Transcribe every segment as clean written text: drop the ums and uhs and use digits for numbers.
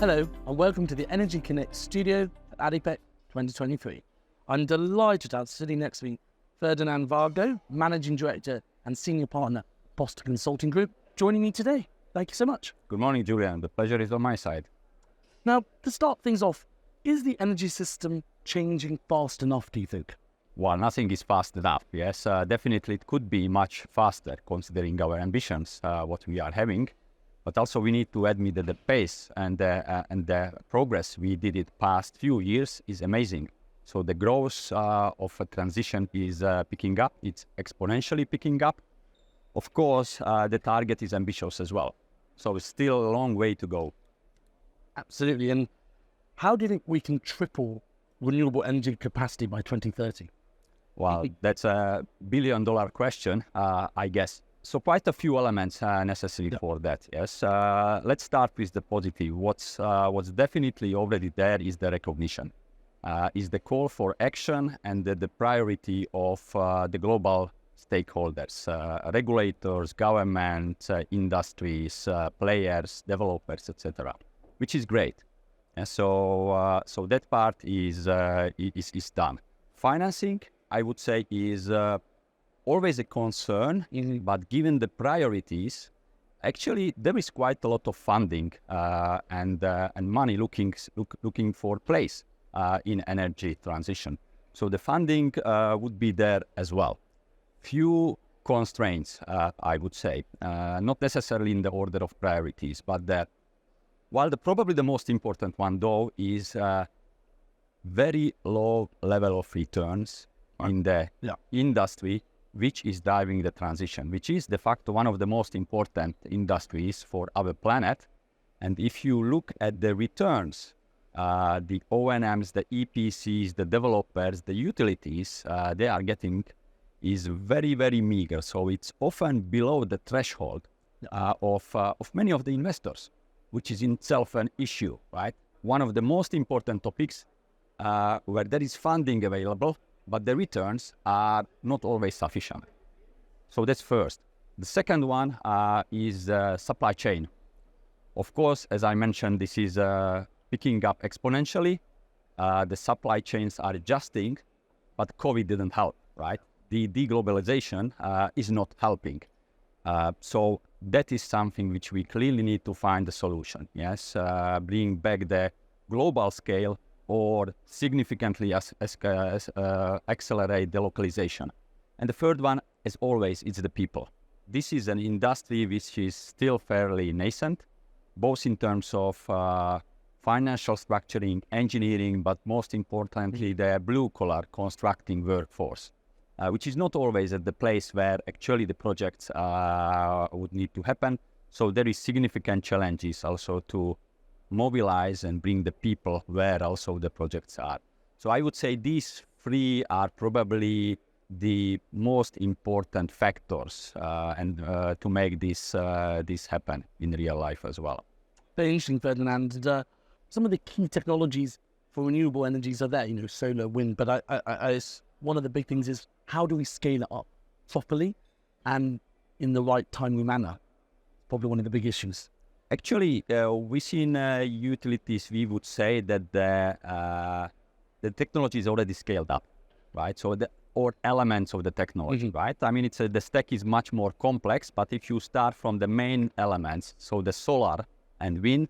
Hello and welcome to the Energy Connect studio at ADIPEC 2023. I'm delighted to have sitting next to me Ferdinand Varga, Managing Director and Senior Partner, Boston Consulting Group, joining me today. Thank you so much. Good morning, Julian. The pleasure is on my side. Now, to start things off, is the energy system changing fast enough, do you think? Well, nothing is fast enough. Yes, definitely it could be much faster considering our ambitions, what we are having. But also we need to admit that the pace and the progress we did it past few years is amazing. So the growth of a transition is picking up. It's exponentially picking up. Of course, the target is ambitious as well. So it's still a long way to go. Absolutely. And how do you think we can triple renewable energy capacity by 2030? Well, that's a billion-dollar question, I guess. So quite a few elements necessary for that, yes. Let's start with the positive. What's definitely already there is the recognition, is the call for action and the priority of the global stakeholders, regulators, government, industries, players, developers, etc., which is great. And so that part is done. Financing, I would say, is always a concern, but given the priorities, actually there is quite a lot of funding and money looking for place in energy transition. So the funding would be there as well. Few constraints, I would say, not necessarily in the order of priorities, but that while probably the most important one though is very low level of returns in the industry, which is driving the transition, which is de facto one of the most important industries for our planet. And if you look at the returns, the O&Ms, the EPCs, the developers, the utilities they are getting is very, very meager. So it's often below the threshold of many of the investors, which is in itself an issue, right? One of the most important topics where there is funding available, but the returns are not always sufficient. So that's first. The second one is supply chain. Of course, as I mentioned, this is picking up exponentially. The supply chains are adjusting, but COVID didn't help, right? The deglobalization is not helping. So that is something which we clearly need to find a solution. Yes, bring back the global scale or significantly accelerate the localization. And the third one, as always, is the people. This is an industry which is still fairly nascent, both in terms of financial structuring, engineering, but most importantly, the blue-collar constructing workforce, which is not always at the place where actually the projects would need to happen. So there is significant challenges also to mobilize and bring the people where also the projects are. So I would say these three are probably the most important factors and to make this happen in real life as well. Very interesting, Ferdinand. Some of the key technologies for renewable energies are there, solar, wind, but one of the big things is how do we scale it up properly and in the right timely manner? Probably one of the big issues. Actually, within utilities, we would say that the technology is already scaled up, right? So or elements of the technology, right? I mean, the stack is much more complex, but if you start from the main elements, so the solar and wind,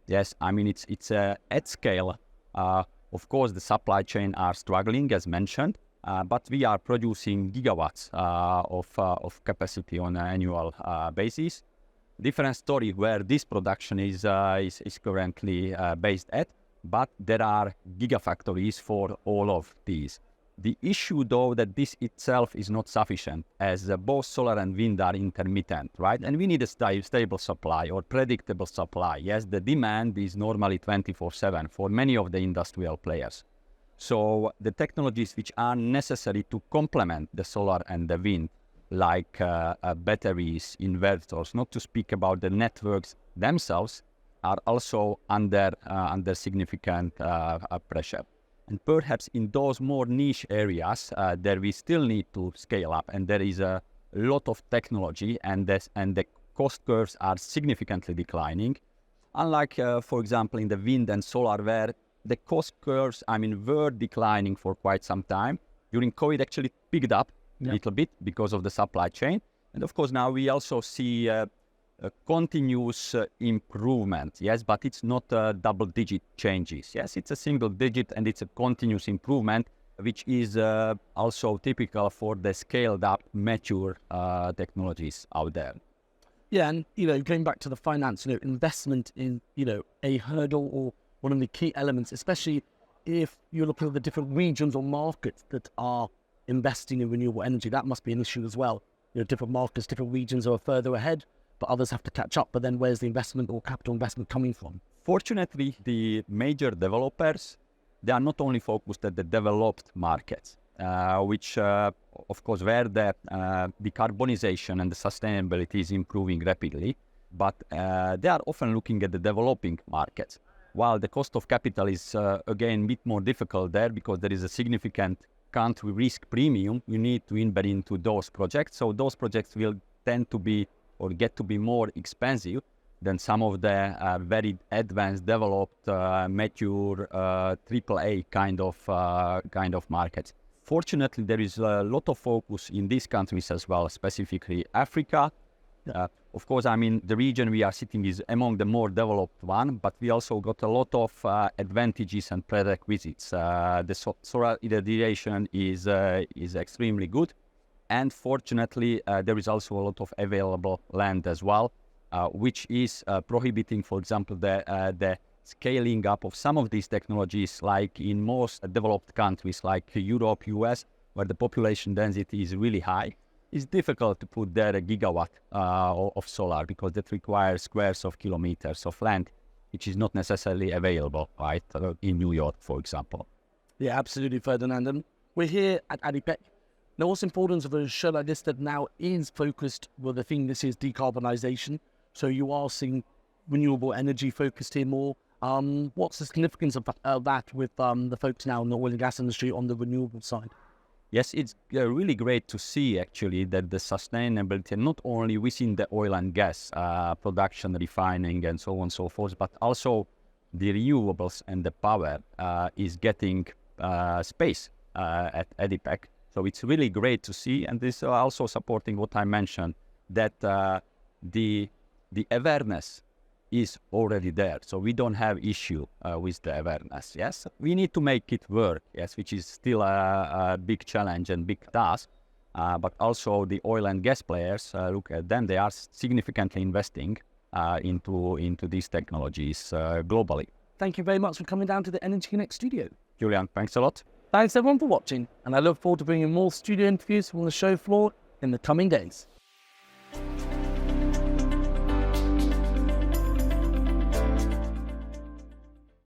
yes, I mean, it's at scale. Of course, the supply chain are struggling, as mentioned, but we are producing gigawatts of capacity on an annual basis. Different story where this production is currently based at, but there are gigafactories for all of these. The issue, though, that this itself is not sufficient, as both solar and wind are intermittent, right? And we need a stable supply or predictable supply. Yes, the demand is normally 24/7 for many of the industrial players. So the technologies which are necessary to complement the solar and the wind, like batteries, inverters, not to speak about the networks themselves, are also under significant pressure. And perhaps in those more niche areas, there we still need to scale up, and there is a lot of technology, and the cost curves are significantly declining. Unlike, for example, in the wind and solar, where the cost curves, were declining for quite some time. During COVID, actually picked up a little bit because of the supply chain. And of course, now we also see a continuous improvement, yes, but it's not double-digit changes. Yes, it's a single-digit and it's a continuous improvement, which is also typical for the scaled-up, mature technologies out there. Yeah, and going back to the finance, investment in a hurdle or one of the key elements, especially if you're looking at the different regions or markets that are investing in renewable energy. That must be an issue as well. Different markets, different regions are further ahead, but others have to catch up. But then where's the investment or capital investment coming from? Fortunately, the major developers, they are not only focused at the developed markets, which, of course, where the decarbonization and the sustainability is improving rapidly, but they are often looking at the developing markets. While the cost of capital is, again, a bit more difficult there because there is a significant country risk premium you need to embed into those projects. So those projects will tend to be or get to be more expensive than some of the very advanced, developed, mature AAA kind of markets. Fortunately, there is a lot of focus in these countries as well, specifically Africa. Of course, the region we are sitting is among the more developed one, but we also got a lot of advantages and prerequisites. The solar irradiation is extremely good. And fortunately, there is also a lot of available land as well, which is prohibiting, for example, the scaling up of some of these technologies, like in most developed countries like Europe, US, where the population density is really high. It's difficult to put there a gigawatt of solar because that requires squares of kilometers of land, which is not necessarily available, right, in New York, for example. Yeah, absolutely, Ferdinand. And we're here at ADIPEC. Now, what's important of a show like this that now is focused, well, the thing this is decarbonization. So you are seeing renewable energy focused here more. What's the significance of that with the folks now in the oil and gas industry on the renewable side? Yes, it's really great to see actually that the sustainability, not only within the oil and gas production, refining and so on and so forth, but also the renewables and the power is getting space at ADIPEC. So it's really great to see, and this is also supporting what I mentioned, that the awareness is already there. So we don't have issue with the awareness, yes? We need to make it work, yes, which is still a big challenge and big task. But also the oil and gas players, look at them, they are significantly investing into these technologies globally. Thank you very much for coming down to the Energy Connect studio. Julian, thanks a lot. Thanks everyone for watching, and I look forward to bringing more studio interviews from the show floor in the coming days.